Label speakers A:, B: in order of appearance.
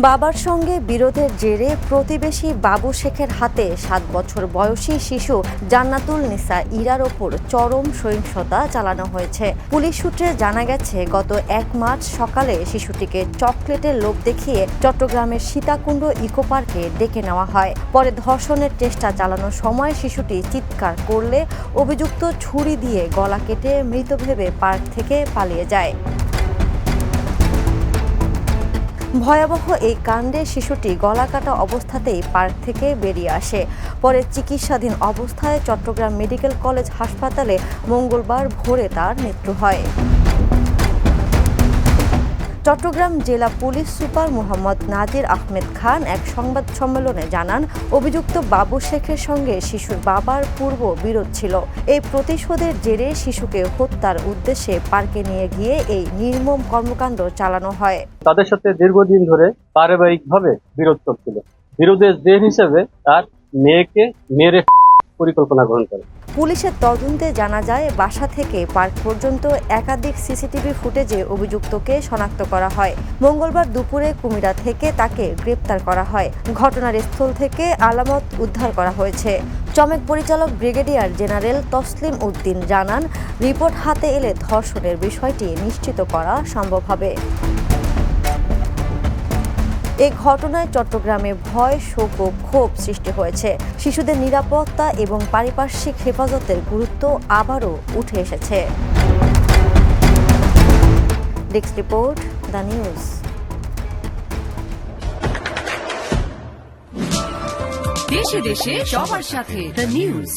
A: বাবার সঙ্গে বিরোধের জেরে প্রতিবেশী বাবু শেখের হাতে 7 বছর বয়সী শিশু জান্নাতুল নিসা ইরার ওপর চরম সহিংসতা চালানো হয়েছে। পুলিশ সূত্রে জানা গেছে, গত 1 মার্চ সকালে শিশুটিকে চকলেটের লোভ দেখিয়ে চট্টগ্রামের সীতাকুণ্ড ইকো পার্কে ডেকে নেওয়া হয়। পরে ধর্ষণের চেষ্টা চালানোর সময় শিশুটি চিৎকার করলে অভিযুক্ত ছুরি দিয়ে গলা কেটে মৃত ভেবে পার্ক থেকে পালিয়ে যায়। ভয়াবহ এই কাণ্ডে শিশুটি গলা কাটা অবস্থাতেই পার্ক থেকে বেরিয়ে আসে। পরে চিকিৎসাধীন অবস্থায় চট্টগ্রাম মেডিকেল কলেজ হাসপাতালে মঙ্গলবার ভোরে তার মৃত্যু হয়। চট্টগ্রাম জেলা পুলিশ সুপার মোহাম্মদ নাজির আহমেদ খান এক সংবাদ সম্মেলনে জানান, অভিযুক্ত বাবু শেখের সঙ্গে শিশুর বাবার পূর্ব বিরোধ ছিল। এই প্রতিশোধের জেরে শিশুকে হত্যার উদ্দেশ্যে পার্কে নিয়ে গিয়ে এই নির্মম কর্মকাণ্ড চালানো হয়।
B: তাদের সাথে দীর্ঘদিন ধরে পারিবারিকভাবে বিরোধ চলছিল। বিরোধের জের হিসেবে তার মেয়েকে মেরে পরিকল্পনা গ্রহণ করে।
A: পুলিশের তদন্তে জানা যায়, বাসা থেকে পার্ক পর্যন্ত একাধিক সিসিটিভি ফুটেজে অভিযুক্তকে শনাক্ত করা হয়। মঙ্গলবার দুপুরে কুমিরা থেকে তাকে গ্রেপ্তার করা হয়। ঘটনার স্থল থেকে আলামত উদ্ধার করা হয়েছে। চমেক পরিচালক ব্রিগেডিয়ার জেনারেল তসলিম উদ্দিন জানান, রিপোর্ট হাতে এলে ধর্ষণের বিষয়টি নিশ্চিত করা সম্ভব হবে। এই ঘটনায় চট্টগ্রামে ভয়, শোক ও ক্ষোভ সৃষ্টি হয়েছে। শিশুদের নিরাপত্তা এবং পারিপার্শ্বিক হেফাজতের গুরুত্ব আবারও উঠে এসেছে। Desk report, the news.
C: দেশে দেশে সবার সাথে দ্য নিউজ।